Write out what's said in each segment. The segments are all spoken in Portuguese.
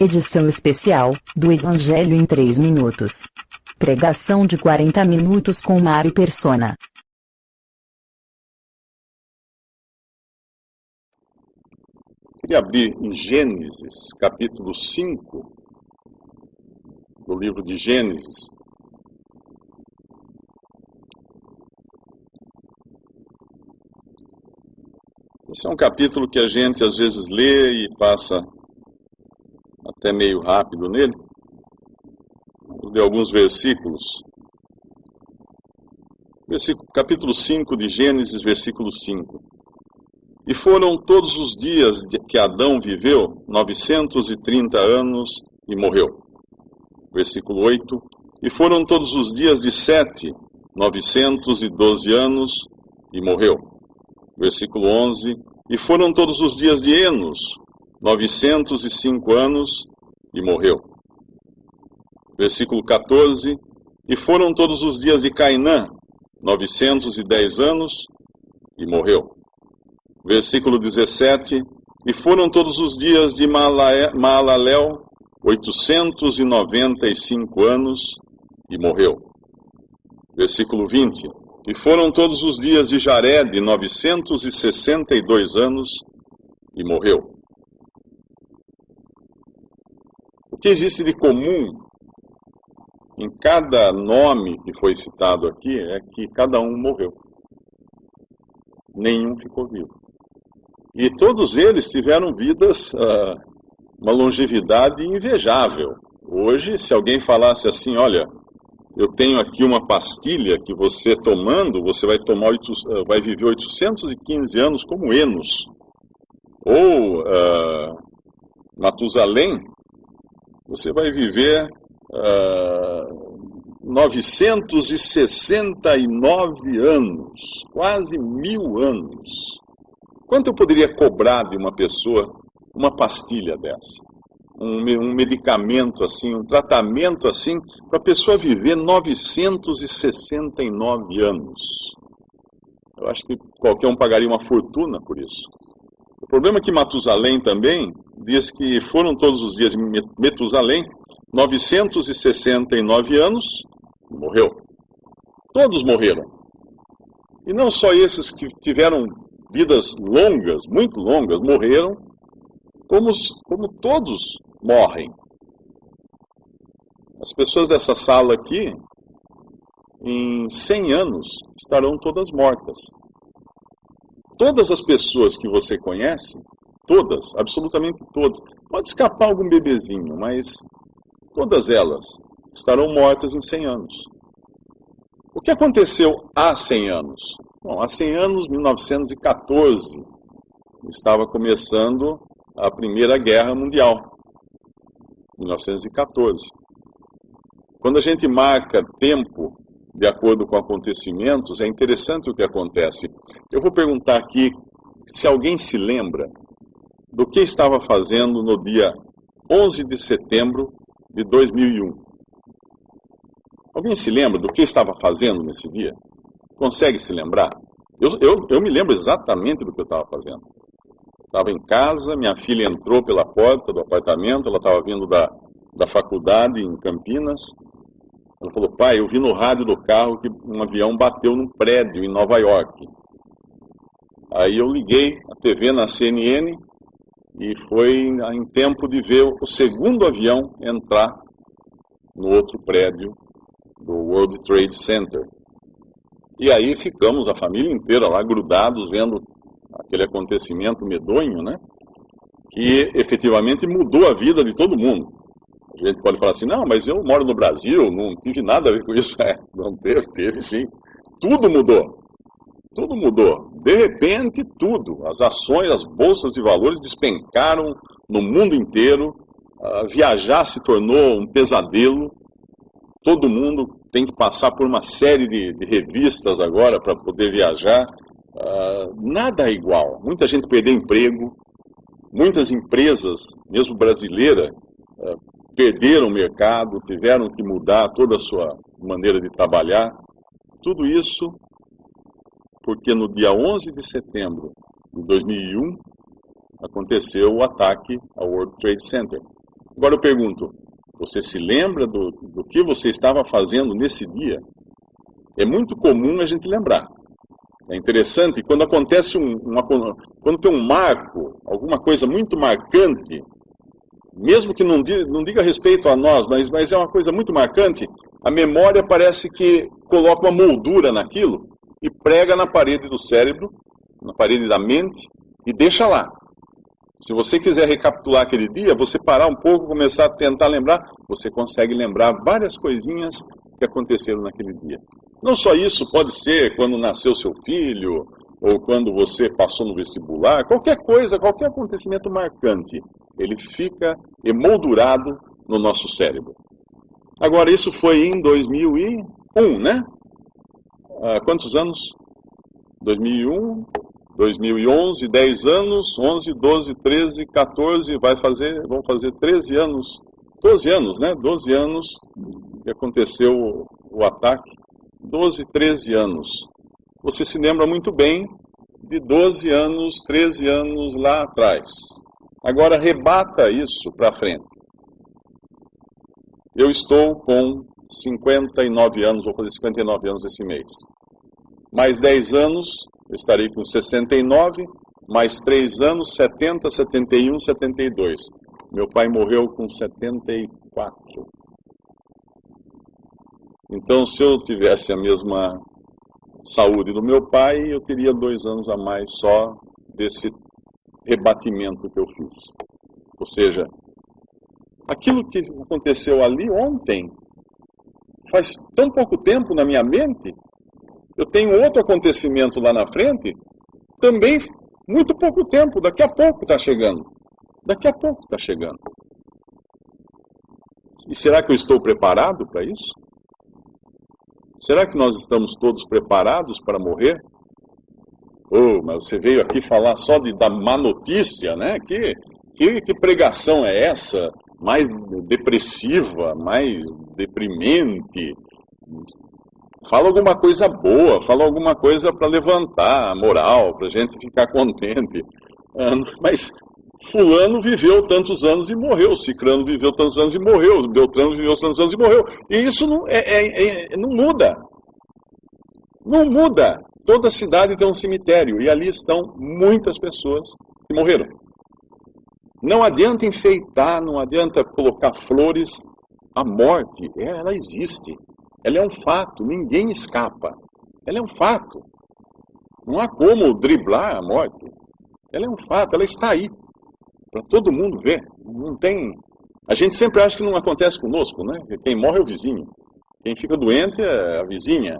Edição especial, do Evangelho em 3 minutos. Pregação de 40 minutos com Mari Persona. Queria abrir em Gênesis, capítulo 5, do livro de Gênesis. Esse é um capítulo que a gente às vezes lê e passa até meio rápido nele. Vou ler alguns versículos. Capítulo 5 de Gênesis, versículo 5. E foram todos os dias que Adão viveu 930 anos e morreu. Versículo 8. E foram todos os dias de Sete 912 anos e morreu. Versículo 11. E foram todos os dias de Enos 905 anos e morreu. Versículo 14. E foram todos os dias de Cainã 910 anos e morreu. Versículo 17. E foram todos os dias de Maalalel 895 anos e morreu. Versículo 20. E foram todos os dias de Jared 962 anos e morreu. O que existe de comum em cada nome que foi citado aqui é que cada um morreu. Nenhum ficou vivo. E todos eles tiveram vidas, uma longevidade invejável. Hoje, se alguém falasse assim, olha, eu tenho aqui uma pastilha que você tomando, você vai viver 815 anos como Enos. Ou Matusalém, você vai viver 969 anos, quase 1000 anos. Quanto eu poderia cobrar de uma pessoa uma pastilha dessa? Um medicamento assim, um tratamento assim, para a pessoa viver 969 anos. Eu acho que qualquer um pagaria uma fortuna por isso. O problema é que Matusalém também diz que foram todos os dias de Metusalém 969 anos e morreu. Todos morreram. E não só esses que tiveram vidas longas, muito longas, morreram, como todos morrem. As pessoas dessa sala aqui, em 100 anos, estarão todas mortas. Todas as pessoas que você conhece, todas, absolutamente todas, pode escapar algum bebezinho, mas todas elas estarão mortas em 100 anos. O que aconteceu há 100 anos? Bom, há 100 anos, 1914, estava começando a Primeira Guerra Mundial. 1914. Quando a gente marca tempo de acordo com acontecimentos, é interessante o que acontece. Eu vou perguntar aqui se alguém se lembra do que estava fazendo no dia 11 de setembro de 2001. Alguém se lembra do que estava fazendo nesse dia? Consegue se lembrar? Eu me lembro exatamente do que eu estava fazendo. Estava em casa, minha filha entrou pela porta do apartamento, ela estava vindo da faculdade em Campinas. Ela falou, pai, eu vi no rádio do carro que um avião bateu num prédio em Nova York. Aí eu liguei a TV na CNN e foi em tempo de ver o segundo avião entrar no outro prédio do World Trade Center. E aí ficamos, a família inteira lá, grudados, vendo aquele acontecimento medonho, né? Que efetivamente mudou a vida de todo mundo. A gente pode falar assim, não, mas eu moro no Brasil, não tive nada a ver com isso. Não teve sim. Tudo mudou. Tudo mudou. De repente, tudo. As ações, as bolsas de valores despencaram no mundo inteiro. Viajar se tornou um pesadelo. Todo mundo tem que passar por uma série de revistas agora para poder viajar. Nada é igual. Muita gente perdeu emprego. Muitas empresas, mesmo brasileiras, perderam o mercado, tiveram que mudar toda a sua maneira de trabalhar. Tudo isso porque no dia 11 de setembro de 2001 aconteceu o ataque ao World Trade Center. Agora eu pergunto, você se lembra do que você estava fazendo nesse dia? É muito comum a gente lembrar. É interessante, quando acontece quando tem um marco, alguma coisa muito marcante, mesmo que não diga respeito a nós, mas é uma coisa muito marcante, a memória parece que coloca uma moldura naquilo e prega na parede do cérebro, na parede da mente, e deixa lá. Se você quiser recapitular aquele dia, você parar um pouco, começar a tentar lembrar, você consegue lembrar várias coisinhas que aconteceram naquele dia. Não só isso, pode ser quando nasceu seu filho, ou quando você passou no vestibular, qualquer coisa, qualquer acontecimento marcante, ele fica emoldurado no nosso cérebro. Agora, isso foi em 2001, né? Quantos anos? 2001, 2011, 10 anos, 11, 12, 13, 14, vão fazer 13 anos, 12 anos, né? 12 anos que aconteceu o ataque. 12, 13 anos. Você se lembra muito bem de 12 anos, 13 anos lá atrás. Agora rebata isso para frente. Eu estou com 59 anos, vou fazer 59 anos esse mês. Mais 10 anos, eu estarei com 69, mais 3 anos, 70, 71, 72. Meu pai morreu com 74. Então, se eu tivesse a mesma saúde do meu pai, eu teria 2 anos a mais só desse rebatimento que eu fiz. Ou seja, aquilo que aconteceu ali ontem, faz tão pouco tempo na minha mente, eu tenho outro acontecimento lá na frente, também muito pouco tempo, daqui a pouco está chegando. Daqui a pouco está chegando. E será que eu estou preparado para isso? Será que nós estamos todos preparados para morrer? Mas você veio aqui falar só da má notícia, né? Que pregação é essa? Mais depressiva, mais deprimente. Fala alguma coisa boa, fala alguma coisa para levantar a moral, para a gente ficar contente. Mas fulano viveu tantos anos e morreu, Cicrano viveu tantos anos e morreu, Beltrano viveu tantos anos e morreu. E isso não muda. Não muda. Toda cidade tem um cemitério e ali estão muitas pessoas que morreram. Não adianta enfeitar, não adianta colocar flores. A morte, ela existe. Ela é um fato, ninguém escapa. Ela é um fato. Não há como driblar a morte. Ela é um fato, ela está aí. Para todo mundo ver. Não tem. A gente sempre acha que não acontece conosco, né? Quem morre é o vizinho. Quem fica doente é a vizinha.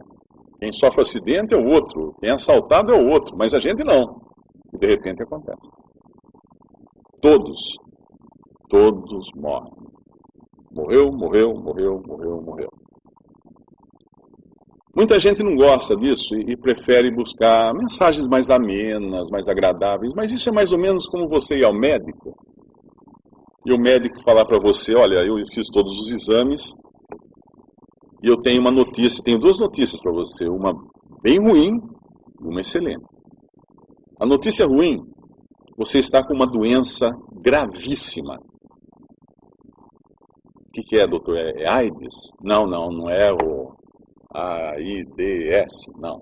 Quem sofre acidente é o outro. Quem é assaltado é o outro. Mas a gente não. E de repente acontece. Todos morrem. Morreu. Muita gente não gosta disso e prefere buscar mensagens mais amenas, mais agradáveis, mas isso é mais ou menos como você ir ao médico e o médico falar para você, olha, eu fiz todos os exames e eu tenho uma notícia, tenho 2 notícias para você, uma bem ruim e uma excelente. A notícia ruim, você está com uma doença gravíssima. O que é, doutor? É AIDS? Não é o AIDS, não. O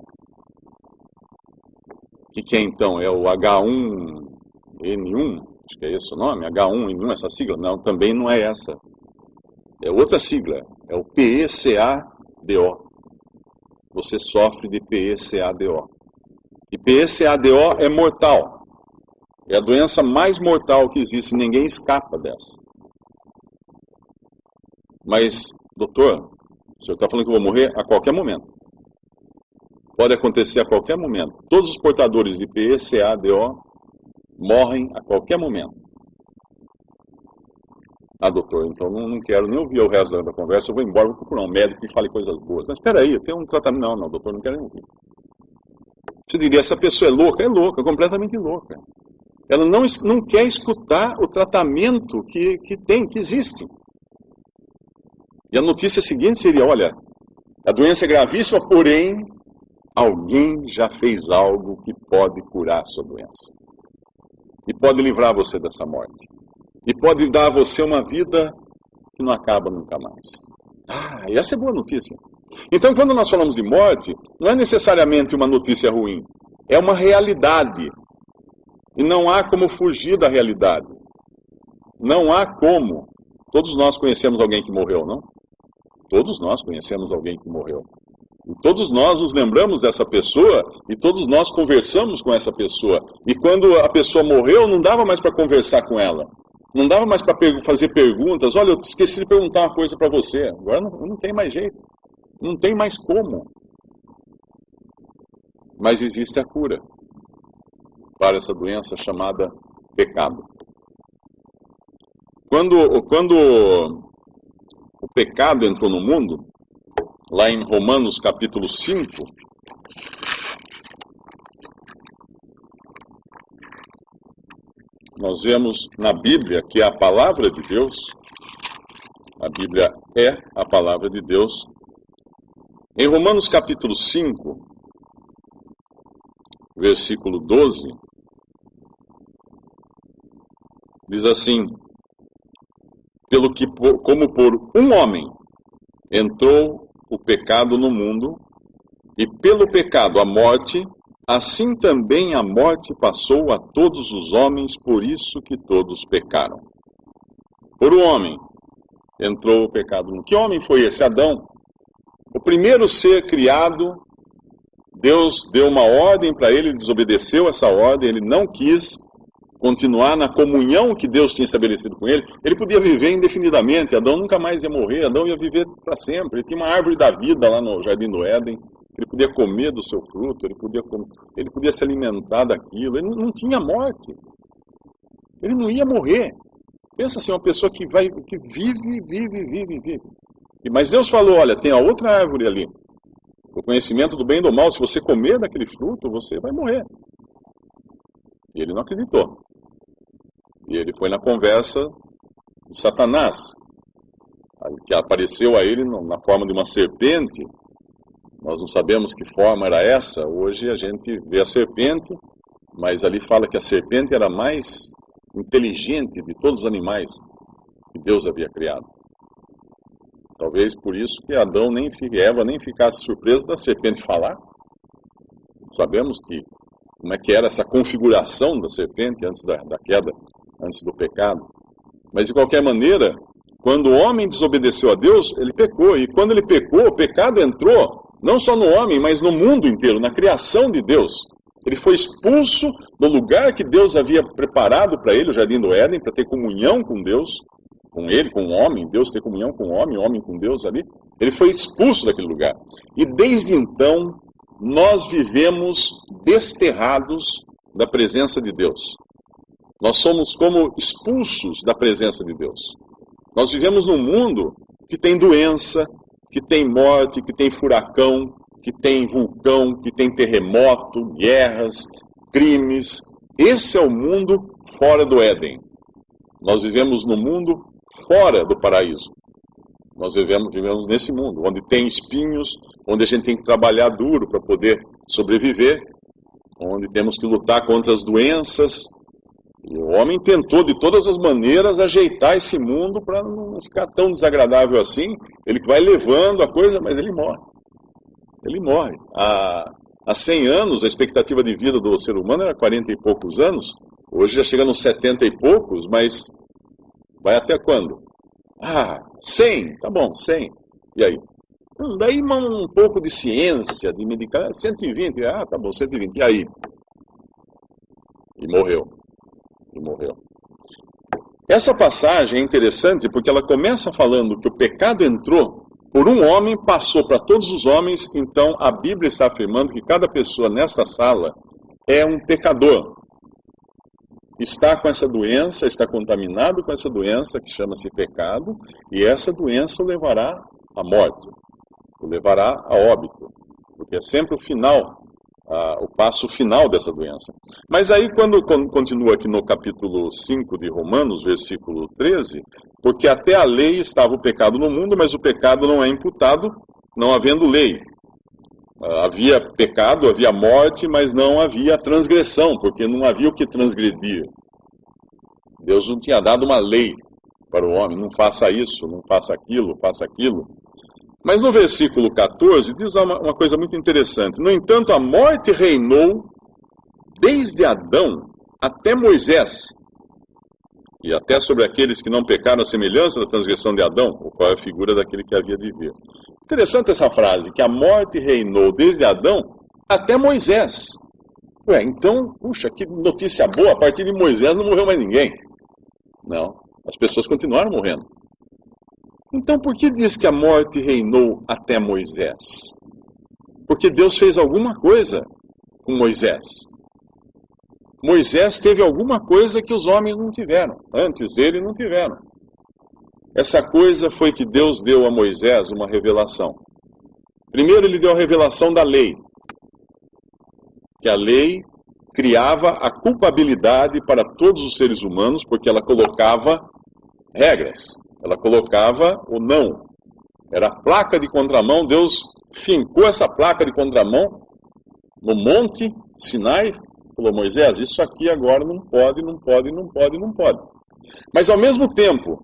que é então? É o H1N1? Acho que é esse o nome? H1N1, essa sigla? Não, também não é essa. É outra sigla. É o PECADO. Você sofre de PECADO. E PECADO é mortal. É a doença mais mortal que existe. Ninguém escapa dessa. Mas, doutor, o senhor está falando que eu vou morrer a qualquer momento. Pode acontecer a qualquer momento. Todos os portadores de PECADO morrem a qualquer momento. Doutor, então não quero nem ouvir o resto da conversa, eu vou embora, vou procurar um médico que fale coisas boas. Mas espera aí, eu tenho um tratamento. Não, doutor, não quero nem ouvir. Você diria, essa pessoa é louca? É louca, completamente louca. Ela não quer escutar o tratamento que existe. E a notícia seguinte seria, olha, a doença é gravíssima, porém, alguém já fez algo que pode curar a sua doença. E pode livrar você dessa morte. e pode dar a você uma vida que não acaba nunca mais. E essa é boa notícia. Então, quando nós falamos de morte, não é necessariamente uma notícia ruim. É uma realidade. E não há como fugir da realidade. Não há como. Todos nós conhecemos alguém que morreu, não? Todos nós conhecemos alguém que morreu. E todos nós nos lembramos dessa pessoa e todos nós conversamos com essa pessoa. E quando a pessoa morreu, não dava mais para conversar com ela. Não dava mais para fazer perguntas. Olha, eu esqueci de perguntar uma coisa para você. Agora não tem mais jeito. Não tem mais como. Mas existe a cura para essa doença chamada pecado. Quando o pecado entrou no mundo, lá em Romanos capítulo 5, nós vemos na Bíblia que é a palavra de Deus, a Bíblia é a palavra de Deus. Em Romanos capítulo 5, versículo 12, diz assim: como por um homem entrou o pecado no mundo, e pelo pecado a morte, assim também a morte passou a todos os homens, por isso que todos pecaram. Por um homem entrou o pecado no mundo. Que homem foi esse? Adão. O primeiro ser criado, Deus deu uma ordem para ele, ele desobedeceu essa ordem, ele não quis continuar na comunhão que Deus tinha estabelecido com ele. Ele podia viver indefinidamente, Adão nunca mais ia morrer, Adão ia viver para sempre. Ele tinha uma árvore da vida lá no Jardim do Éden, ele podia comer do seu fruto, ele podia se alimentar daquilo, ele não tinha morte, ele não ia morrer. Pensa assim, uma pessoa que vive. Mas Deus falou, olha, tem a outra árvore ali, o conhecimento do bem e do mal, se você comer daquele fruto, você vai morrer. E ele não acreditou. E ele foi na conversa de Satanás, que apareceu a ele na forma de uma serpente. Nós não sabemos que forma era essa. Hoje a gente vê a serpente, mas ali fala que a serpente era a mais inteligente de todos os animais que Deus havia criado. Talvez por isso que Adão e Eva nem ficasse surpresos da serpente falar. Sabemos como é que era essa configuração da serpente antes da queda, antes do pecado. Mas de qualquer maneira, quando o homem desobedeceu a Deus, ele pecou. E quando ele pecou, o pecado entrou não só no homem, mas no mundo inteiro, na criação de Deus. Ele foi expulso do lugar que Deus havia preparado para ele, o Jardim do Éden, para ter comunhão com Deus, com ele, com o homem, Deus ter comunhão com o homem com Deus ali. Ele foi expulso daquele lugar. E desde então, nós vivemos desterrados da presença de Deus. Nós somos como expulsos da presença de Deus. Nós vivemos num mundo que tem doença, que tem morte, que tem furacão, que tem vulcão, que tem terremoto, guerras, crimes. Esse é o mundo fora do Éden. Nós vivemos no mundo fora do paraíso. Nós vivemos nesse mundo, onde tem espinhos, onde a gente tem que trabalhar duro para poder sobreviver, onde temos que lutar contra as doenças. E o homem tentou de todas as maneiras ajeitar esse mundo para não ficar tão desagradável assim. Ele vai levando a coisa, mas ele morre. Ele morre. Há 100 anos, a expectativa de vida do ser humano era 40 e poucos anos. Hoje já chega nos 70 e poucos, mas vai até quando? 100, tá bom, 100. E aí? Então, daí um pouco de ciência, de medicamento, 120, tá bom, 120. E aí? E morreu. Essa passagem é interessante porque ela começa falando que o pecado entrou por um homem, passou para todos os homens. Então a Bíblia está afirmando que cada pessoa nesta sala é um pecador. Está com essa doença, está contaminado com essa doença que chama-se pecado, e essa doença o levará à morte, o levará a óbito, porque é sempre o final, o passo final dessa doença. Mas aí quando continua aqui no capítulo 5 de Romanos, versículo 13, porque até a lei estava o pecado no mundo, mas o pecado não é imputado, não havendo lei. Havia pecado, havia morte, mas não havia transgressão, porque não havia o que transgredir. Deus não tinha dado uma lei para o homem, não faça isso, não faça aquilo, faça aquilo. Mas no versículo 14 diz uma coisa muito interessante. No entanto, a morte reinou desde Adão até Moisés, e até sobre aqueles que não pecaram a semelhança da transgressão de Adão, o qual é a figura daquele que havia de vir. Interessante essa frase, que a morte reinou desde Adão até Moisés. Ué, então, puxa, que notícia boa, a partir de Moisés não morreu mais ninguém. Não, as pessoas continuaram morrendo. Então, por que diz que a morte reinou até Moisés? Porque Deus fez alguma coisa com Moisés. Moisés teve alguma coisa que os homens não tiveram, antes dele não tiveram. Essa coisa foi que Deus deu a Moisés uma revelação. Primeiro ele deu a revelação da lei, que a lei criava a culpabilidade para todos os seres humanos, porque ela colocava regras, ela colocava o não. Era a placa de contramão, Deus fincou essa placa de contramão no monte Sinai, falou, Moisés, isso aqui agora não pode, não pode, não pode, não pode. Mas ao mesmo tempo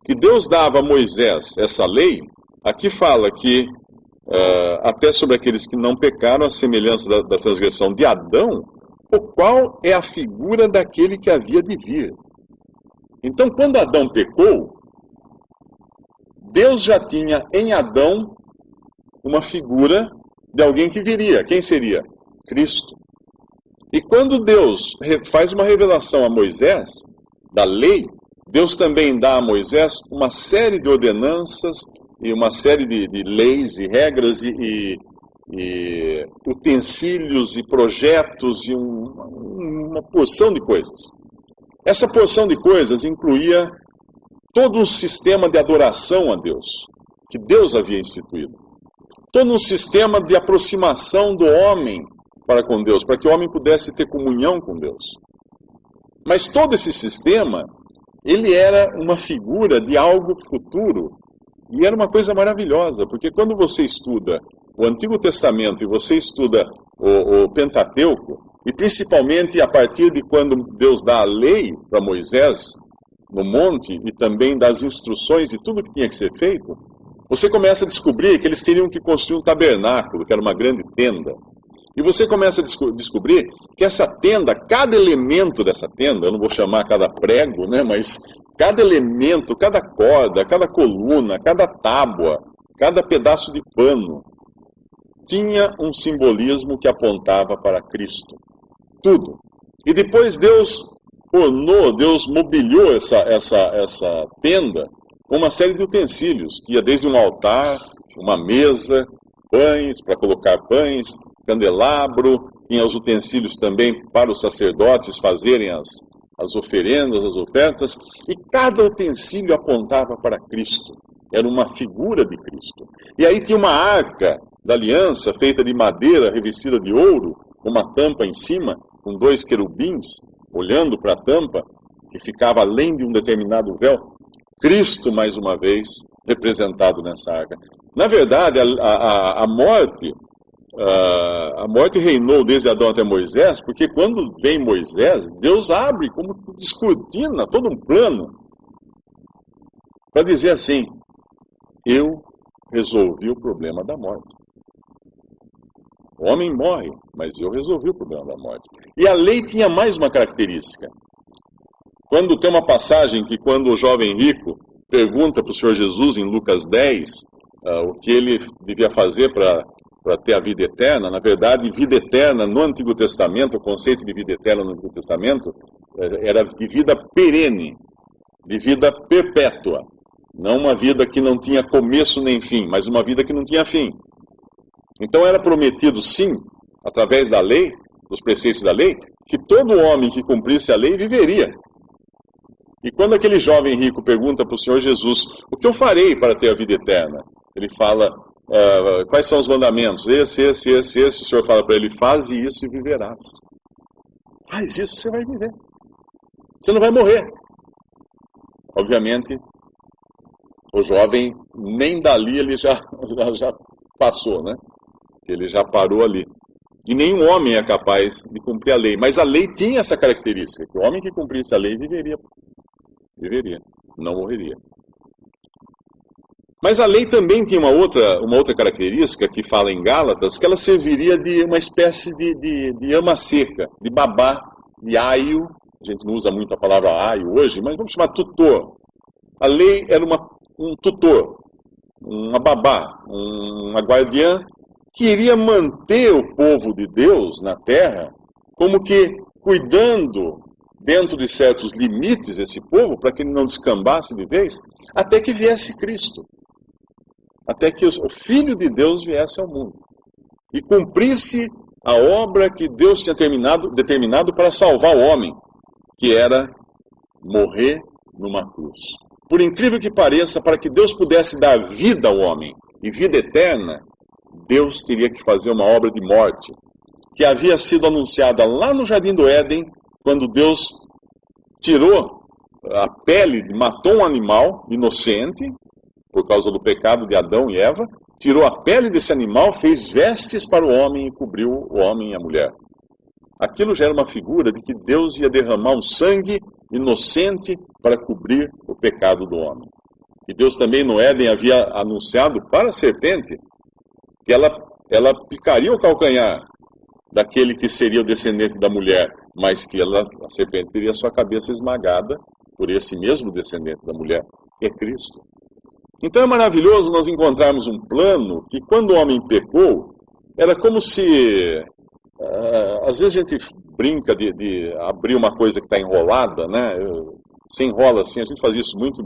que Deus dava a Moisés essa lei, aqui fala que até sobre aqueles que não pecaram, a semelhança da transgressão de Adão, o qual é a figura daquele que havia de vir. Então, quando Adão pecou, Deus já tinha em Adão uma figura de alguém que viria. Quem seria? Cristo. E quando Deus faz uma revelação a Moisés, da lei, Deus também dá a Moisés uma série de ordenanças e uma série de leis e regras e utensílios e projetos e uma porção de coisas. Essa porção de coisas incluía todo um sistema de adoração a Deus, que Deus havia instituído. Todo um sistema de aproximação do homem para com Deus, para que o homem pudesse ter comunhão com Deus. Mas todo esse sistema, ele era uma figura de algo futuro, e era uma coisa maravilhosa, porque quando você estuda o Antigo Testamento e você estuda o Pentateuco, e principalmente a partir de quando Deus dá a lei para Moisés no monte, e também das instruções de tudo que tinha que ser feito, você começa a descobrir que eles teriam que construir um tabernáculo, que era uma grande tenda. E você começa a descobrir que essa tenda, cada elemento dessa tenda, eu não vou chamar cada prego, né, mas cada elemento, cada corda, cada coluna, cada tábua, cada pedaço de pano, tinha um simbolismo que apontava para Cristo. Tudo. E depois Deus ornou, Deus mobiliou essa tenda com uma série de utensílios, que ia desde um altar, uma mesa, pães, para colocar pães, candelabro, tinha os utensílios também para os sacerdotes fazerem as oferendas, as ofertas, e cada utensílio apontava para Cristo. Era uma figura de Cristo. E aí tinha uma arca da aliança feita de madeira revestida de ouro, com uma tampa em cima, com 2 querubins olhando para a tampa, que ficava além de um determinado véu. Cristo, mais uma vez, representado nessa arca. Na verdade, a morte reinou desde Adão até Moisés, porque quando vem Moisés, Deus abre, como descortina, todo um plano, para dizer assim, eu resolvi o problema da morte. O homem morre, mas eu resolvi o problema da morte. E a lei tinha mais uma característica. Quando tem uma passagem que quando o jovem rico pergunta para o Senhor Jesus, em Lucas 10, o que ele devia fazer para ter a vida eterna, na verdade, vida eterna no Antigo Testamento, o conceito de vida eterna no Antigo Testamento era de vida perene, de vida perpétua. Não uma vida que não tinha começo nem fim, mas uma vida que não tinha fim. Então era prometido, sim, através da lei, dos preceitos da lei, que todo homem que cumprisse a lei viveria. E quando aquele jovem rico pergunta para o Senhor Jesus, o que eu farei para ter a vida eterna? Ele fala, quais são os mandamentos? Esse. O Senhor fala para ele, faze isso e viverás. Faz isso, você vai viver. Você não vai morrer. Obviamente, o jovem, nem dali ele já passou, né? Ele já parou ali. E nenhum homem é capaz de cumprir a lei. Mas a lei tinha essa característica, que o homem que cumprisse a lei viveria Viveria, não morreria. Mas a lei também tinha uma outra característica que fala em Gálatas, que ela serviria de uma espécie de ama seca, de babá, de aio. A gente não usa muito a palavra aio hoje, mas vamos chamar tutor. A lei era um tutor, uma babá, uma guardiã, que iria manter o povo de Deus na terra, como que cuidando dentro de certos limites esse povo, para que ele não descambasse de vez, até que viesse Cristo. Até que o Filho de Deus viesse ao mundo. E cumprisse a obra que Deus tinha determinado para salvar o homem, que era morrer numa cruz. Por incrível que pareça, para que Deus pudesse dar vida ao homem, e vida eterna, Deus teria que fazer uma obra de morte, que havia sido anunciada lá no Jardim do Éden, quando Deus tirou a pele, matou um animal inocente, por causa do pecado de Adão e Eva, tirou a pele desse animal, fez vestes para o homem e cobriu o homem e a mulher. Aquilo já era uma figura de que Deus ia derramar um sangue inocente para cobrir o pecado do homem. E Deus também no Éden havia anunciado para a serpente que ela picaria o calcanhar daquele que seria o descendente da mulher, mas que a serpente teria sua cabeça esmagada por esse mesmo descendente da mulher, que é Cristo. Então é maravilhoso nós encontrarmos um plano que, quando o homem pecou, era como se... às vezes a gente brinca de abrir uma coisa que está enrolada, né? Se enrola assim, a gente fazia isso muito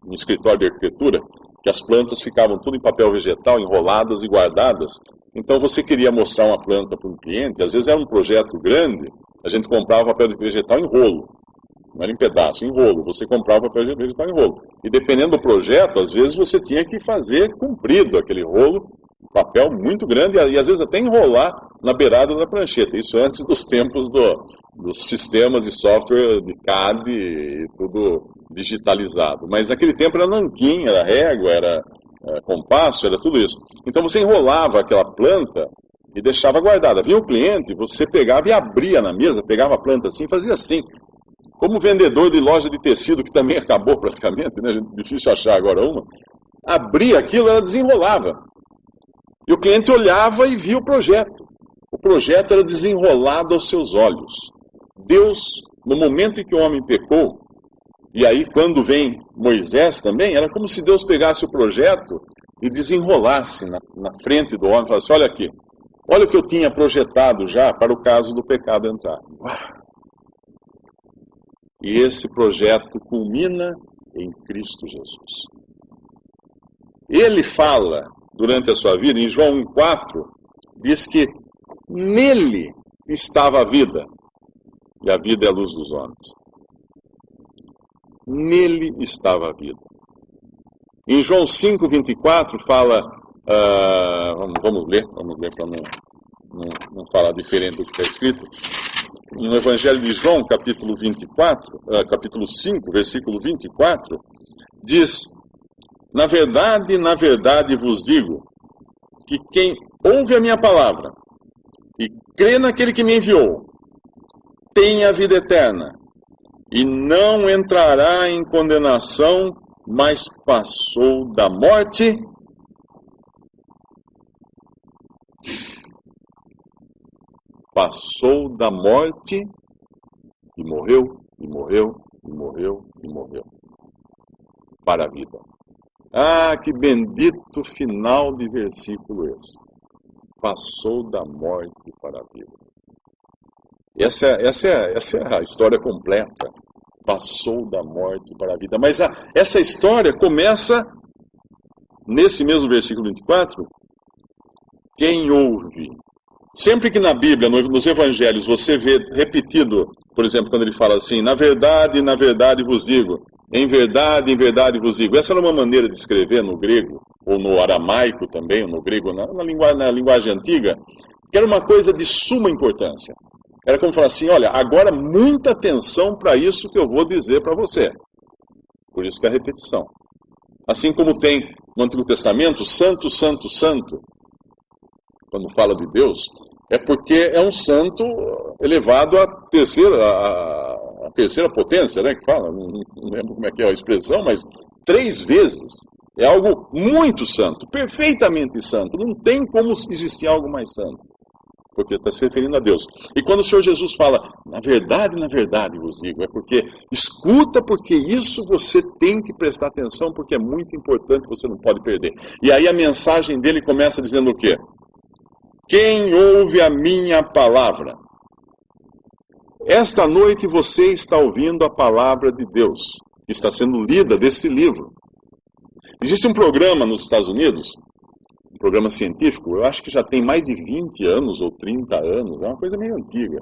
no escritório de arquitetura, que as plantas ficavam tudo em papel vegetal, enroladas e guardadas. Então você queria mostrar uma planta para um cliente, às vezes era um projeto grande, a gente comprava papel vegetal em rolo. Não era em pedaço, em rolo. Você comprava papel vegetal em rolo. E dependendo do projeto, às vezes você tinha que fazer comprido aquele rolo, papel muito grande, e às vezes até enrolar na beirada da prancheta. Isso antes dos tempos dos sistemas de software de CAD e tudo digitalizado. Mas naquele tempo era nanquim, era régua, era compasso, era tudo isso. Então você enrolava aquela planta e deixava guardada. Vinha o cliente, você pegava e abria na mesa, pegava a planta assim e fazia assim. Como vendedor de loja de tecido, que também acabou praticamente, né? Difícil achar agora uma, abria aquilo, ela desenrolava. E o cliente olhava e via o projeto. O projeto era desenrolado aos seus olhos. Deus, no momento em que o homem pecou, e aí quando vem Moisés também, era como se Deus pegasse o projeto e desenrolasse na frente do homem e falasse, olha aqui, olha o que eu tinha projetado já para o caso do pecado entrar. E esse projeto culmina em Cristo Jesus. Ele fala, durante a sua vida, em João 1,4, diz que nele estava a vida, e a vida é a luz dos homens. Nele estava a vida. Em João 5,24 fala, vamos ler para não falar diferente do que está escrito. No Evangelho de João, capítulo 5, versículo 24, diz, na verdade vos digo, que quem ouve a minha palavra e crê naquele que me enviou, tem a vida eterna, e não entrará em condenação, mas passou da morte e morreu, e morreu, e morreu, e morreu, para a vida. Ah, que bendito final de versículo esse. Passou da morte para a vida. Essa é a história completa. Passou da morte para a vida. Mas essa história começa nesse mesmo versículo 24. Quem ouve? Sempre que na Bíblia, nos Evangelhos, você vê repetido, por exemplo, quando ele fala assim, na verdade vos digo, em verdade vos digo. Essa era uma maneira de escrever no grego, ou no aramaico também, ou no grego, na linguagem antiga, que era uma coisa de suma importância. Era como falar assim, olha, agora muita atenção para isso que eu vou dizer para você. Por isso que é a repetição. Assim como tem no Antigo Testamento, santo, santo, santo, quando fala de Deus, é porque é um santo elevado à terceira, a terceira potência, né, que fala, não lembro como é que é a expressão, mas 3 vezes. É algo muito santo, perfeitamente santo. Não tem como existir algo mais santo, porque está se referindo a Deus. E quando o Senhor Jesus fala, na verdade vos digo, é porque escuta, porque isso você tem que prestar atenção, porque é muito importante, você não pode perder. E aí a mensagem dele começa dizendo o quê? Quem ouve a minha palavra? Esta noite você está ouvindo a palavra de Deus, que está sendo lida desse livro. Existe um programa nos Estados Unidos, um programa científico, eu acho que já tem mais de 20 anos ou 30 anos, é uma coisa meio antiga.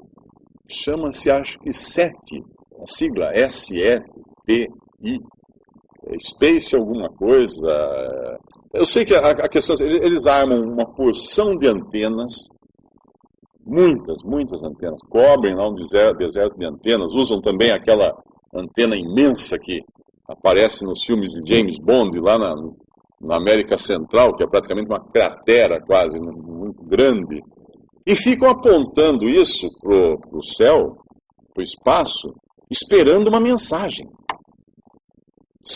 Chama-se, acho que SETI, a sigla S-E-T-I, Space alguma coisa. Eu sei que a questão, eles armam uma porção de antenas, muitas antenas, cobrem lá um deserto de antenas, usam também aquela antena imensa que aparece nos filmes de James Bond, lá na América Central, que é praticamente uma cratera quase, muito grande, e ficam apontando isso para o céu, para o espaço, esperando uma mensagem.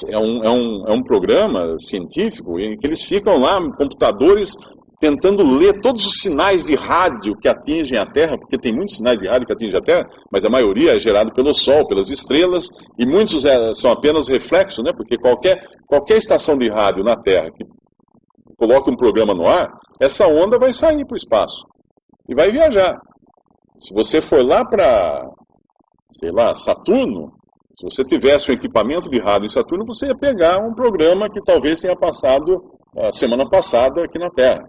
É um programa científico em que eles ficam lá, computadores, tentando ler todos os sinais de rádio que atingem a Terra, porque tem muitos sinais de rádio que atingem a Terra, mas a maioria é gerado pelo Sol, pelas estrelas, e muitos são apenas reflexos, né? Porque qualquer estação de rádio na Terra que coloque um programa no ar, essa onda vai sair para o espaço e vai viajar. Se você for lá para, sei lá, Saturno, se você tivesse um equipamento de rádio em Saturno, você ia pegar um programa que talvez tenha passado a semana passada aqui na Terra.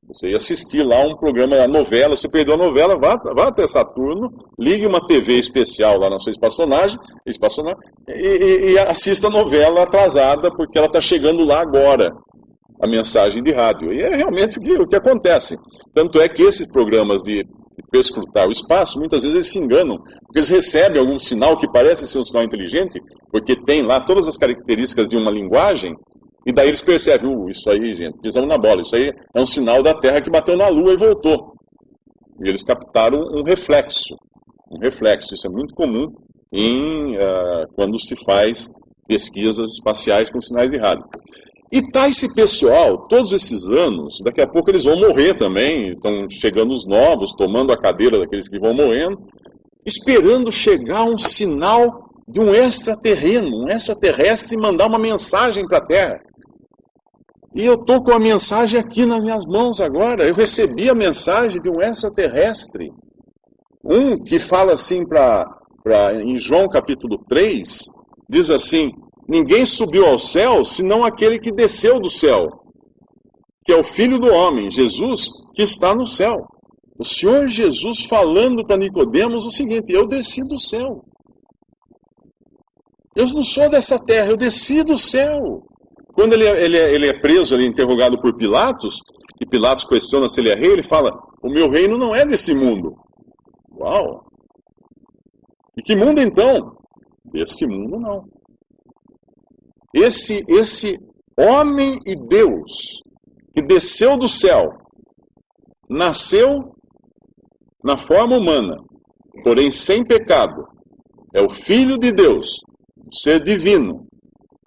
Você ia assistir lá um programa, a novela, você perdeu a novela, vá até Saturno, ligue uma TV especial lá na sua espaçonave e assista a novela atrasada, porque ela está chegando lá agora, a mensagem de rádio. E é realmente o que acontece. Tanto é que esses programas de perscrutar o espaço, muitas vezes eles se enganam, porque eles recebem algum sinal que parece ser um sinal inteligente, porque tem lá todas as características de uma linguagem, e daí eles percebem, isso aí, gente, pisamos na bola, isso aí é um sinal da Terra que bateu na Lua e voltou. E eles captaram um reflexo. Isso é muito comum quando se faz pesquisas espaciais com sinais de rádio. E tá esse pessoal, todos esses anos, daqui a pouco eles vão morrer também, estão chegando os novos, tomando a cadeira daqueles que vão morrendo, esperando chegar um sinal de um extraterreno, um extraterrestre mandar uma mensagem para a Terra. E eu estou com a mensagem aqui nas minhas mãos agora. Eu recebi a mensagem de um extraterrestre. Um que fala assim, em João capítulo 3, diz assim, ninguém subiu ao céu, senão aquele que desceu do céu, que é o Filho do Homem, Jesus, que está no céu. O Senhor Jesus falando para Nicodemos o seguinte, eu desci do céu. Eu não sou dessa terra, eu desci do céu. Quando ele é preso, ele é interrogado por Pilatos, e Pilatos questiona se ele é rei, ele fala, o meu reino não é desse mundo. Uau! E que mundo então? Desse mundo não. Esse homem e Deus, que desceu do céu, nasceu na forma humana, porém sem pecado, é o Filho de Deus, ser divino,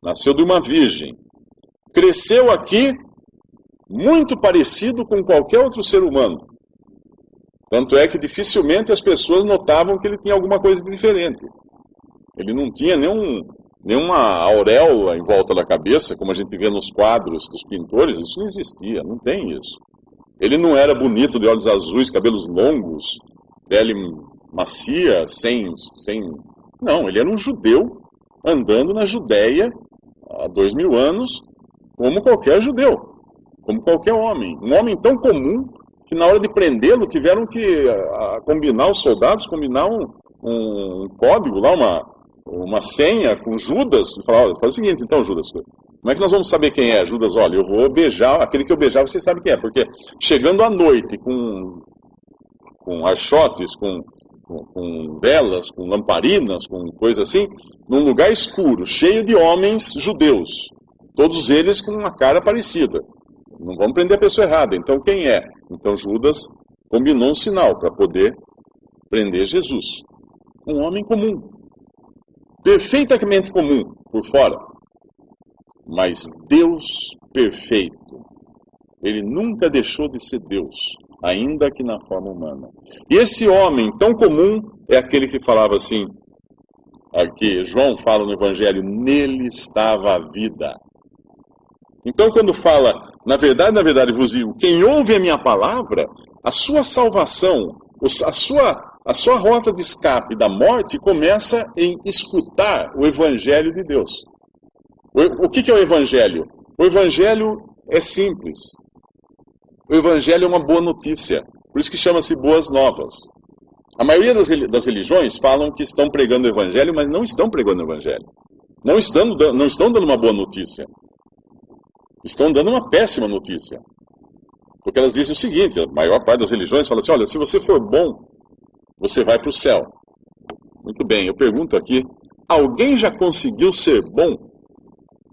nasceu de uma virgem, cresceu aqui muito parecido com qualquer outro ser humano. Tanto é que dificilmente as pessoas notavam que ele tinha alguma coisa de diferente. Ele não tinha nenhuma auréola em volta da cabeça, como a gente vê nos quadros dos pintores, isso não existia, não tem isso. Ele não era bonito, de olhos azuis, cabelos longos, pele macia, sem... Não, ele era um judeu, andando na Judéia há 2000 anos, como qualquer judeu, como qualquer homem. Um homem tão comum que na hora de prendê-lo tiveram que combinar, os soldados, combinar um código lá, uma senha com Judas, e falar, olha, faz o seguinte então, Judas, como é que nós vamos saber quem é? Judas, olha, eu vou beijar, aquele que eu beijar você sabe quem é, porque chegando à noite com archotes, com velas, com lamparinas, com coisa assim, num lugar escuro, cheio de homens judeus, todos eles com uma cara parecida. Não vamos prender a pessoa errada. Então quem é? Então Judas combinou um sinal para poder prender Jesus. Um homem comum. perfeitamente comum por fora, mas Deus perfeito. Ele nunca deixou de ser Deus, ainda que na forma humana. E esse homem tão comum é aquele que falava assim, aqui João fala no Evangelho, nele estava a vida. Então quando fala, na verdade vos digo, quem ouve a minha palavra, a sua salvação, a sua rota de escape da morte começa em escutar o Evangelho de Deus. O que é o Evangelho? O Evangelho é simples. O Evangelho é uma boa notícia. Por isso que chama-se Boas Novas. A maioria das religiões falam que estão pregando o Evangelho, mas não estão pregando o Evangelho. Não estão dando uma boa notícia. Estão dando uma péssima notícia. Porque elas dizem o seguinte, a maior parte das religiões fala assim, olha, se você for bom, você vai para o céu. Muito bem, eu pergunto aqui, alguém já conseguiu ser bom?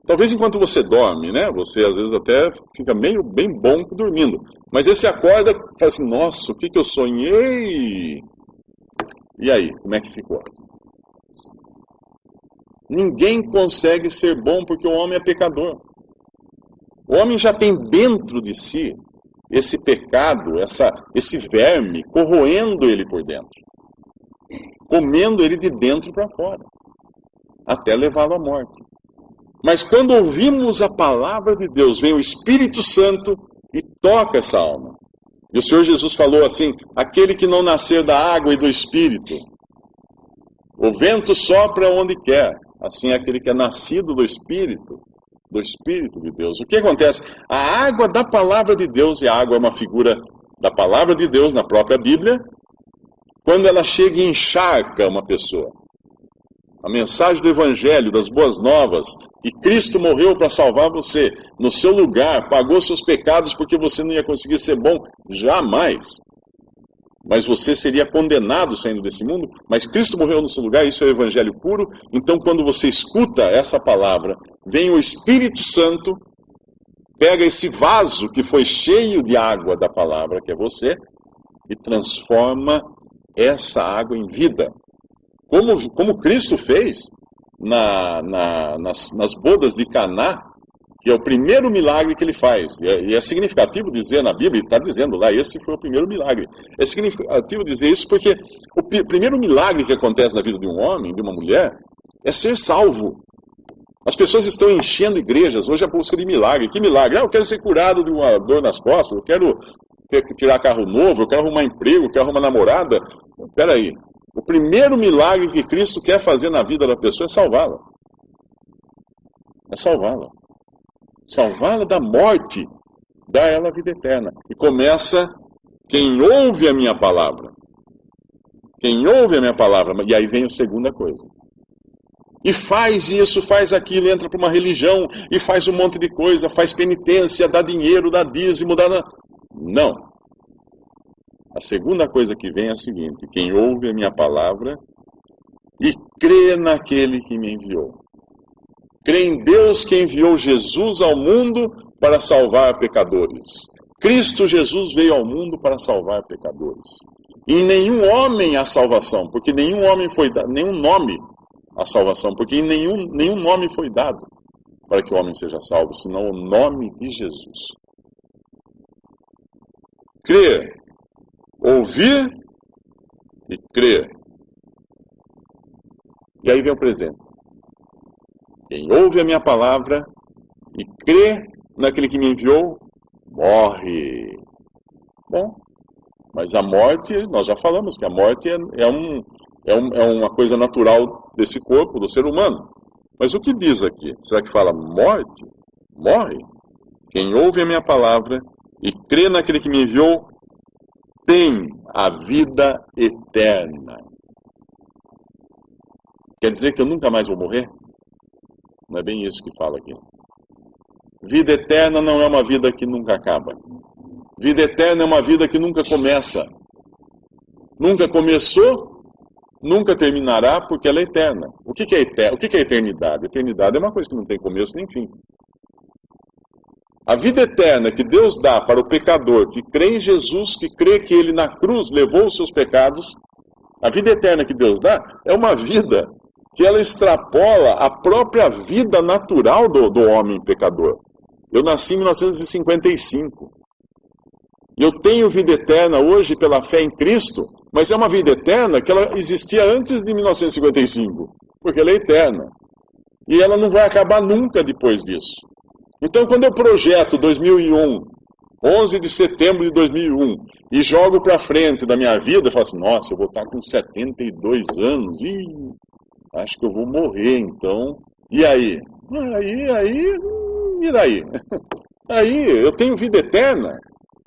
Talvez enquanto você dorme, né? Você às vezes até fica bem bom dormindo. Mas aí você acorda e fala assim, nossa, o que eu sonhei? E aí, como é que ficou? Ninguém consegue ser bom porque o homem é pecador. O homem já tem dentro de si esse pecado, esse verme, corroendo ele por dentro. Comendo ele de dentro para fora. Até levá-lo à morte. Mas quando ouvimos a palavra de Deus, vem o Espírito Santo e toca essa alma. E o Senhor Jesus falou assim, aquele que não nascer da água e do Espírito, o vento sopra onde quer, assim é aquele que é nascido do Espírito de Deus. O que acontece? A água da palavra de Deus, e a água é uma figura da palavra de Deus na própria Bíblia, quando ela chega e encharca uma pessoa. A mensagem do Evangelho, das Boas Novas, que Cristo morreu para salvar você, no seu lugar, pagou seus pecados porque você não ia conseguir ser bom, jamais. Mas você seria condenado saindo desse mundo, mas Cristo morreu no seu lugar, isso é o Evangelho puro. Então quando você escuta essa palavra, vem o Espírito Santo, pega esse vaso que foi cheio de água da palavra, que é você, e transforma essa água em vida. Como Cristo fez nas bodas de Caná, que é o primeiro milagre que ele faz. E é significativo dizer na Bíblia, ele está dizendo lá, esse foi o primeiro milagre. É significativo dizer isso porque o primeiro milagre que acontece na vida de um homem, de uma mulher, é ser salvo. As pessoas estão enchendo igrejas hoje à busca de milagre. Que milagre? Eu quero ser curado de uma dor nas costas, eu quero tirar carro novo, eu quero arrumar emprego, eu quero arrumar namorada. Espera aí. O primeiro milagre que Cristo quer fazer na vida da pessoa é salvá-la. É salvá-la. Salvá-la da morte, dá ela a vida eterna. E começa quem ouve a minha palavra. Quem ouve a minha palavra. E aí vem a segunda coisa. E faz isso, faz aquilo, entra para uma religião e faz um monte de coisa, faz penitência, dá dinheiro, dá dízimo, dá... Não. A segunda coisa que vem é a seguinte, quem ouve a minha palavra e crê naquele que me enviou. Crê em Deus que enviou Jesus ao mundo para salvar pecadores. Cristo Jesus veio ao mundo para salvar pecadores. E em nenhum homem há salvação, porque nenhum homem foi dado, nenhum nome há salvação, porque em nenhum nome foi dado para que o homem seja salvo, senão o nome de Jesus. Crer, ouvir e crer. E aí vem o presente. Quem ouve a minha palavra e crê naquele que me enviou, morre. Bom, mas a morte, nós já falamos que a morte é uma coisa natural desse corpo, do ser humano. Mas o que diz aqui? Será que fala morte? Morre. Quem ouve a minha palavra e crê naquele que me enviou, tem a vida eterna. Quer dizer que eu nunca mais vou morrer? Não é bem isso que fala aqui. Vida eterna não é uma vida que nunca acaba. Vida eterna é uma vida que nunca começa. Nunca começou, nunca terminará, porque ela é eterna. O que é eterno? O que é eternidade? Eternidade é uma coisa que não tem começo nem fim. A vida eterna que Deus dá para o pecador que crê em Jesus, que crê que Ele na cruz levou os seus pecados, a vida eterna que Deus dá é uma vida que ela extrapola a própria vida natural do homem pecador. Eu nasci em 1955. E eu tenho vida eterna hoje pela fé em Cristo, mas é uma vida eterna que ela existia antes de 1955, porque ela é eterna. E ela não vai acabar nunca depois disso. Então, quando eu projeto 2001, 11 de setembro de 2001, e jogo para frente da minha vida, eu falo assim, nossa, eu vou estar com 72 anos, acho que eu vou morrer, então. E aí? E daí? Aí eu tenho vida eterna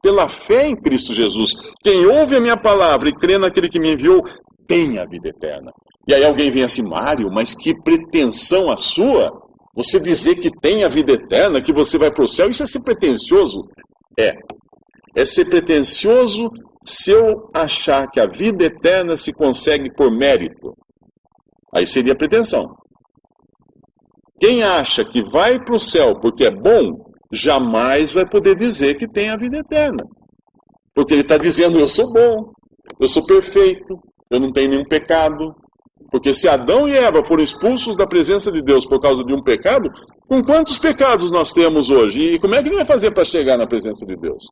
pela fé em Cristo Jesus. Quem ouve a minha palavra e crê naquele que me enviou, tem a vida eterna. E aí alguém vem assim, Mário, mas que pretensão a sua? Você dizer que tem a vida eterna, que você vai para o céu, isso é ser pretensioso? É ser pretensioso se eu achar que a vida eterna se consegue por mérito. Aí seria pretensão. Quem acha que vai para o céu porque é bom, jamais vai poder dizer que tem a vida eterna. Porque ele está dizendo, eu sou bom, eu sou perfeito, eu não tenho nenhum pecado. Porque se Adão e Eva foram expulsos da presença de Deus por causa de um pecado, com quantos pecados nós temos hoje? E como é que ele vai fazer para chegar na presença de Deus?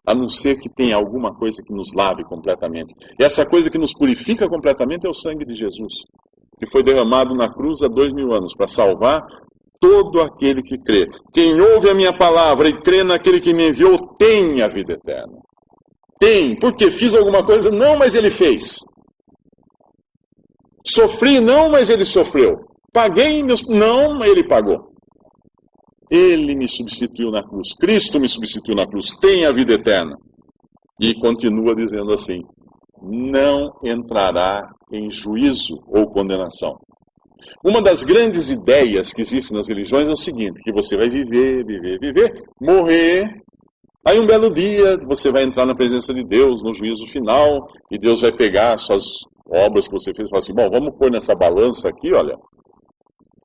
A não ser que tenha alguma coisa que nos lave completamente. E essa coisa que nos purifica completamente é o sangue de Jesus, que foi derramado na cruz há 2000 anos para salvar todo aquele que crê. Quem ouve a minha palavra e crê naquele que me enviou tem a vida eterna. Tem. Por quê? Fiz alguma coisa? Não, mas ele fez. Sofri? Não, mas ele sofreu. Paguei? Não, mas ele pagou. Ele me substituiu na cruz. Cristo me substituiu na cruz. Tem a vida eterna. E continua dizendo assim, não entrará em juízo ou condenação. Uma das grandes ideias que existem nas religiões é o seguinte, que você vai viver, morrer, aí um belo dia você vai entrar na presença de Deus, no juízo final, e Deus vai pegar as suas obras que você fez e falar assim, bom, vamos pôr nessa balança aqui, olha,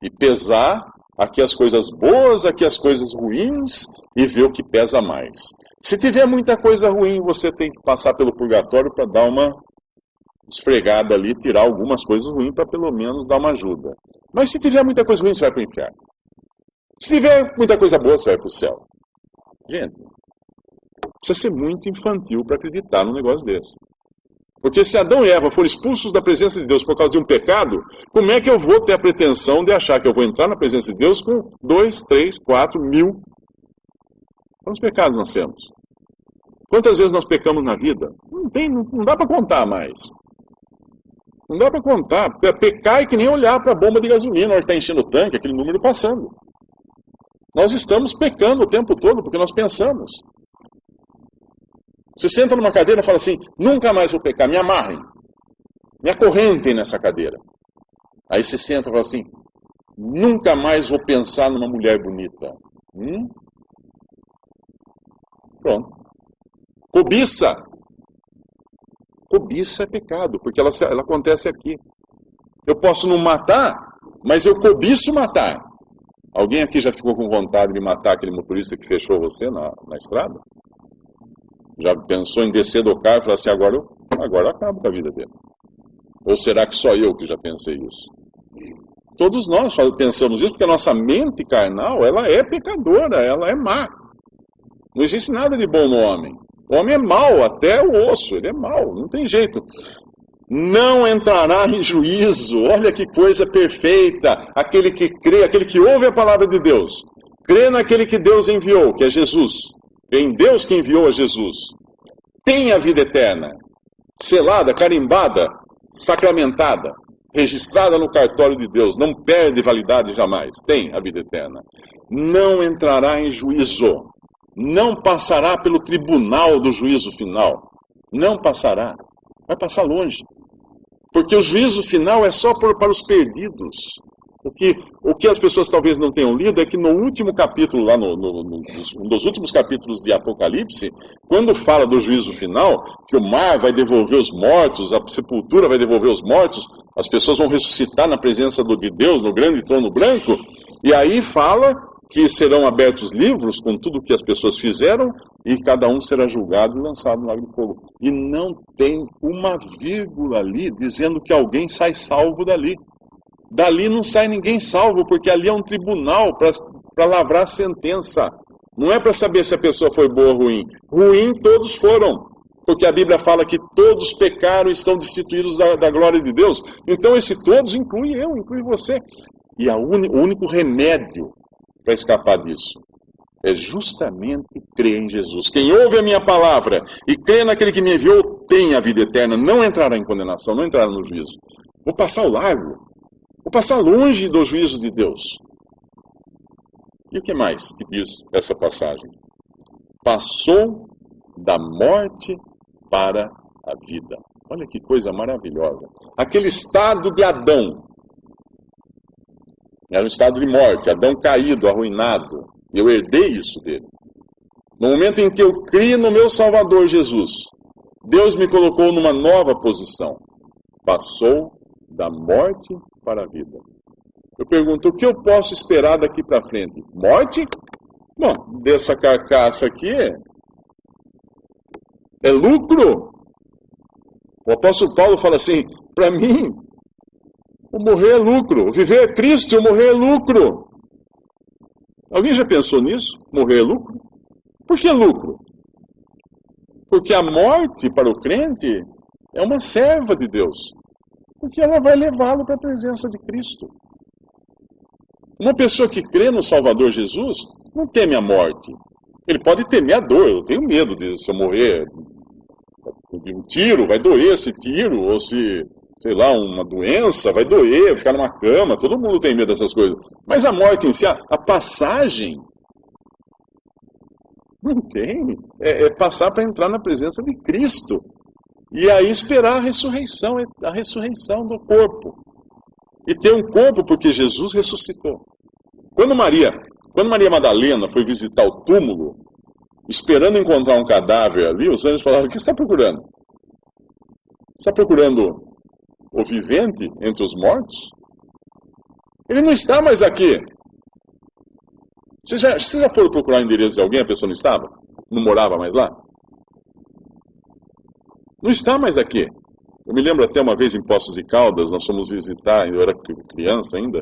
e pesar aqui as coisas boas, aqui as coisas ruins, e ver o que pesa mais. Se tiver muita coisa ruim, você tem que passar pelo purgatório para dar uma esfregada ali, tirar algumas coisas ruins para pelo menos dar uma ajuda. Mas se tiver muita coisa ruim, você vai para o inferno. Se tiver muita coisa boa, você vai para o céu. Gente, precisa ser muito infantil para acreditar num negócio desse. Porque se Adão e Eva foram expulsos da presença de Deus por causa de um pecado, como é que eu vou ter a pretensão de achar que eu vou entrar na presença de Deus com 2, 3, 4 mil? Quantos pecados nós temos? Quantas vezes nós pecamos na vida? Não dá para contar mais. Não dá para contar. Pecar é que nem olhar para a bomba de gasolina, na hora que está enchendo o tanque, aquele número passando. Nós estamos pecando o tempo todo porque nós pensamos. Você senta numa cadeira e fala assim, nunca mais vou pecar, me amarrem, me acorrentem nessa cadeira. Aí você senta e fala assim, nunca mais vou pensar numa mulher bonita. Pronto. Cobiça. Cobiça é pecado, porque ela acontece aqui. Eu posso não matar, mas eu cobiço matar. Alguém aqui já ficou com vontade de matar aquele motorista que fechou você na estrada? Já pensou em descer do carro e falar assim, agora eu acabo com a vida dele? Ou será que só eu que já pensei isso? Todos nós pensamos isso porque a nossa mente carnal, ela é pecadora, ela é má. Não existe nada de bom no homem. O homem é mau, até o osso, ele é mau, não tem jeito. Não entrará em juízo, olha que coisa perfeita, aquele que crê, aquele que ouve a palavra de Deus, crê naquele que Deus enviou, que é Jesus, em Deus que enviou a Jesus, tem a vida eterna, selada, carimbada, sacramentada, registrada no cartório de Deus, não perde validade jamais, tem a vida eterna. Não entrará em juízo, não passará pelo tribunal do juízo final, não passará, vai passar longe. Porque o juízo final é só para os perdidos. O que as pessoas talvez não tenham lido é que no último capítulo, lá um dos últimos capítulos de Apocalipse, quando fala do juízo final, que o mar vai devolver os mortos, a sepultura vai devolver os mortos, as pessoas vão ressuscitar na presença de Deus, no grande trono branco, e aí fala que serão abertos livros com tudo o que as pessoas fizeram e cada um será julgado e lançado no lago de fogo. E não tem uma vírgula ali dizendo que alguém sai salvo dali. dali não sai ninguém salvo, porque ali é um tribunal para lavrar a sentença. Não é para saber se a pessoa foi boa ou ruim. Ruim todos foram, porque a Bíblia fala que todos pecaram e estão destituídos da glória de Deus. Então esse todos inclui eu, inclui você. E o único remédio para escapar disso é justamente crer em Jesus. Quem ouve a minha palavra e crê naquele que me enviou tem a vida eterna, não entrará em condenação, não entrará no juízo. Vou passar ao largo, vou passar longe do juízo de Deus. E o que mais que diz essa passagem? Passou da morte para a vida. Olha que coisa maravilhosa. Aquele estado de Adão era um estado de morte, Adão caído, arruinado. E eu herdei isso dele. No momento em que eu criei no meu Salvador Jesus, Deus me colocou numa nova posição. Passou da morte para a vida. Eu pergunto, o que eu posso esperar daqui para frente? Morte? Bom, dessa carcaça aqui é lucro. O apóstolo Paulo fala assim, para mim, o morrer é lucro. O viver é Cristo e o morrer é lucro. Alguém já pensou nisso? Morrer é lucro? Por que lucro? Porque a morte para o crente é uma serva de Deus. Porque ela vai levá-lo para a presença de Cristo. Uma pessoa que crê no Salvador Jesus não teme a morte. Ele pode temer a dor. Eu tenho medo de se eu morrer de um tiro, vai doer esse tiro, ou se, sei lá, uma doença, vai doer, ficar numa cama, todo mundo tem medo dessas coisas. Mas a morte em si, a passagem, não tem. É passar para entrar na presença de Cristo. E aí esperar a ressurreição do corpo. E ter um corpo porque Jesus ressuscitou. Quando Maria Madalena foi visitar o túmulo, esperando encontrar um cadáver ali, os anjos falaram, o que você está procurando? Você está procurando o vivente entre os mortos? Ele não está mais aqui. Vocês já foram procurar o endereço de alguém, a pessoa não estava? Não morava mais lá? Não está mais aqui. Eu me lembro até uma vez em Poços de Caldas, nós fomos visitar, eu era criança ainda,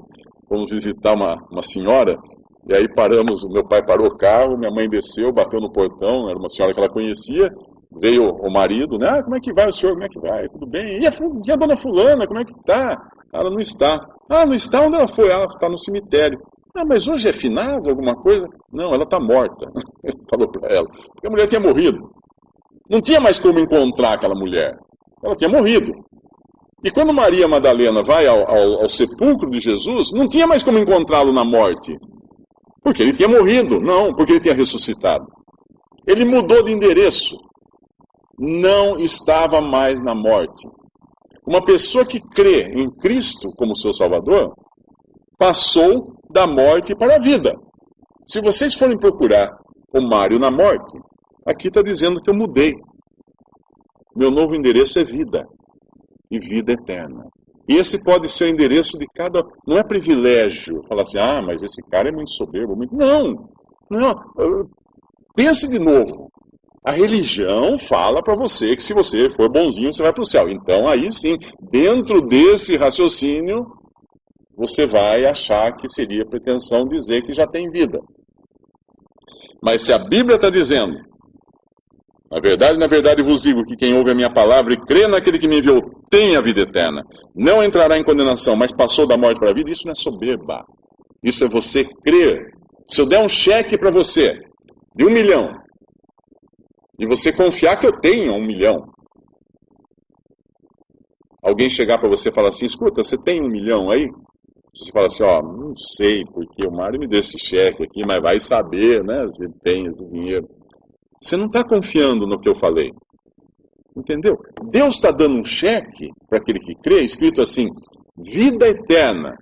fomos visitar uma senhora, e aí paramos, o meu pai parou o carro, minha mãe desceu, bateu no portão, era uma senhora que ela conhecia, veio o marido, né? Como é que vai o senhor? Como é que vai? Tudo bem? E a dona fulana, como é que está? Ela não está. Ah, não está? Onde ela foi? Ela está no cemitério. Ah, mas hoje é finado, alguma coisa? Não, ela está morta. Ele falou para ela. Porque a mulher tinha morrido. Não tinha mais como encontrar aquela mulher. Ela tinha morrido. E quando Maria Madalena vai ao sepulcro de Jesus, não tinha mais como encontrá-lo na morte. Porque ele tinha morrido. Não, porque ele tinha ressuscitado. Ele mudou de endereço. Não estava mais na morte. Uma pessoa que crê em Cristo como seu Salvador, passou da morte para a vida. Se vocês forem procurar o Mário na morte, aqui está dizendo que eu mudei. Meu novo endereço é vida. E vida eterna. E esse pode ser o endereço de cada... Não é privilégio falar assim, mas esse cara é muito soberbo. Não. Pense de novo. A religião fala para você que se você for bonzinho, você vai para o céu. Então, aí sim, dentro desse raciocínio, você vai achar que seria pretensão dizer que já tem vida. Mas se a Bíblia está dizendo, na verdade vos digo que quem ouve a minha palavra e crê naquele que me enviou tem a vida eterna. Não entrará em condenação, mas passou da morte para a vida. Isso não é soberba. Isso é você crer. Se eu der um cheque para você de 1 milhão, e você confiar que eu tenho 1 milhão. Alguém chegar para você e falar assim, escuta, você tem 1 milhão aí? Você fala assim, não sei, porque o Mário me deu esse cheque aqui, mas vai saber, né, se tem esse dinheiro. Você não está confiando no que eu falei. Entendeu? Deus está dando um cheque para aquele que crê, escrito assim, vida eterna.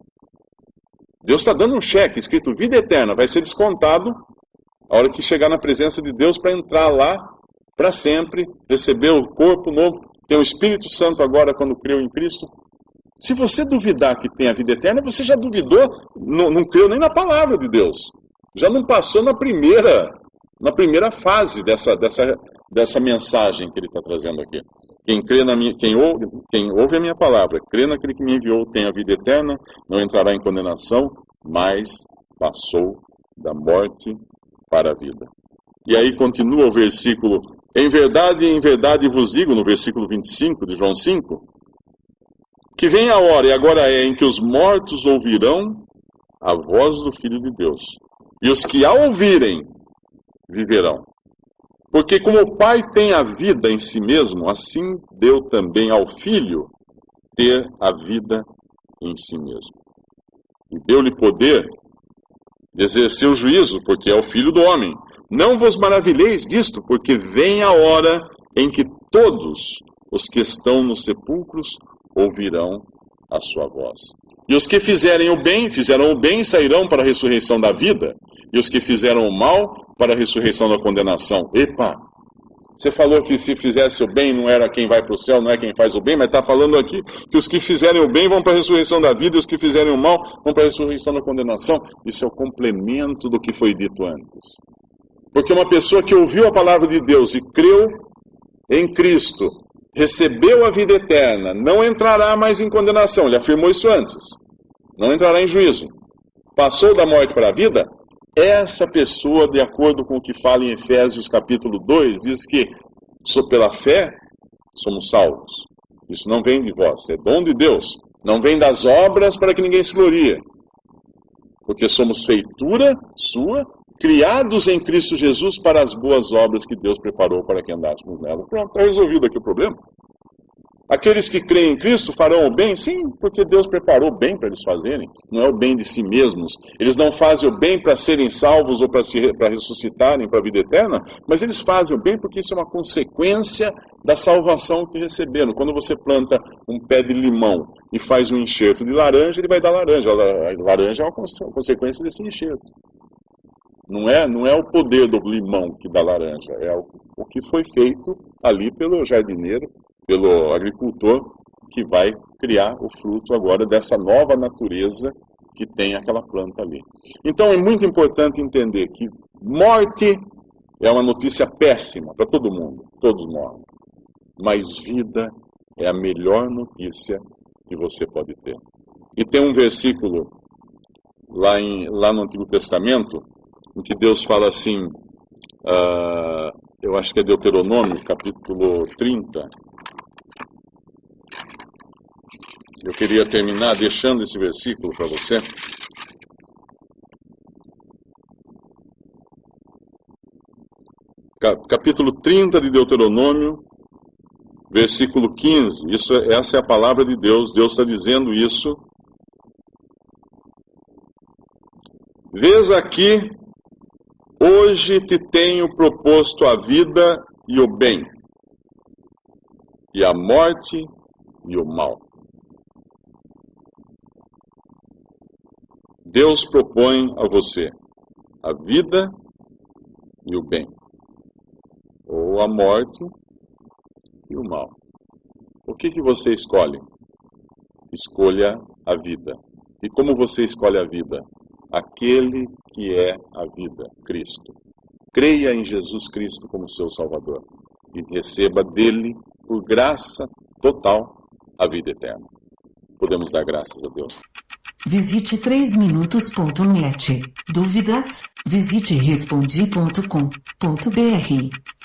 Deus está dando um cheque, escrito vida eterna, vai ser descontado a hora que chegar na presença de Deus para entrar lá para sempre, receber o corpo novo, ter o Espírito Santo agora quando creu em Cristo. Se você duvidar que tem a vida eterna, você já duvidou, não creu nem na palavra de Deus. Já não passou na primeira fase dessa mensagem que ele está trazendo aqui. Quem ouve a minha palavra, crê naquele que me enviou, tem a vida eterna, não entrará em condenação, mas passou da morte para a vida. E aí continua o versículo: em verdade vos digo, no versículo 25 de João 5, que vem a hora, e agora é, em que os mortos ouvirão a voz do Filho de Deus. E os que a ouvirem, viverão. Porque como o Pai tem a vida em si mesmo, assim deu também ao Filho ter a vida em si mesmo. E deu-lhe poder de exercer o juízo, porque é o Filho do homem. Não vos maravilheis disto, porque vem a hora em que todos os que estão nos sepulcros ouvirão a sua voz. E os que fizeram o bem, sairão para a ressurreição da vida, e os que fizeram o mal, para a ressurreição da condenação. Epa! Você falou que se fizesse o bem não era quem vai para o céu, não é quem faz o bem, mas está falando aqui que os que fizerem o bem vão para a ressurreição da vida, e os que fizerem o mal vão para a ressurreição da condenação. Isso é o complemento do que foi dito antes. Porque uma pessoa que ouviu a palavra de Deus e creu em Cristo, recebeu a vida eterna, não entrará mais em condenação. Ele afirmou isso antes. Não entrará em juízo. Passou da morte para a vida. Essa pessoa, de acordo com o que fala em Efésios capítulo 2, diz que pela fé somos salvos. Isso não vem de vós, é dom de Deus. Não vem das obras para que ninguém se glorie. Porque somos feitura sua, criados em Cristo Jesus para as boas obras que Deus preparou para que andássemos nela. Pronto, está resolvido aqui o problema. Aqueles que creem em Cristo farão o bem? Sim, porque Deus preparou o bem para eles fazerem. Não é o bem de si mesmos. Eles não fazem o bem para serem salvos ou para ressuscitarem para a vida eterna, mas eles fazem o bem porque isso é uma consequência da salvação que receberam. Quando você planta um pé de limão e faz um enxerto de laranja, ele vai dar laranja. A laranja é uma consequência desse enxerto. Não é o poder do limão que dá laranja, é o que foi feito ali pelo jardineiro, pelo agricultor, que vai criar o fruto agora dessa nova natureza que tem aquela planta ali. Então é muito importante entender que morte é uma notícia péssima para todo mundo, todos morrem. Mas vida é a melhor notícia que você pode ter. E tem um versículo lá no Antigo Testamento, em que Deus fala assim, eu acho que é Deuteronômio, capítulo 30. Eu queria terminar deixando esse versículo para você. Capítulo 30 de Deuteronômio, versículo 15. Essa é a palavra de Deus. Deus está dizendo isso. Vês aqui, hoje te tenho proposto a vida e o bem, e a morte e o mal. Deus propõe a você a vida e o bem, ou a morte e o mal. O que você escolhe? Escolha a vida. E como você escolhe a vida? Aquele que é a vida, Cristo. Creia em Jesus Cristo como seu Salvador e receba dele, por graça total, a vida eterna. Podemos dar graças a Deus. Visite 3minutos.net. Dúvidas? Visite respondi.com.br.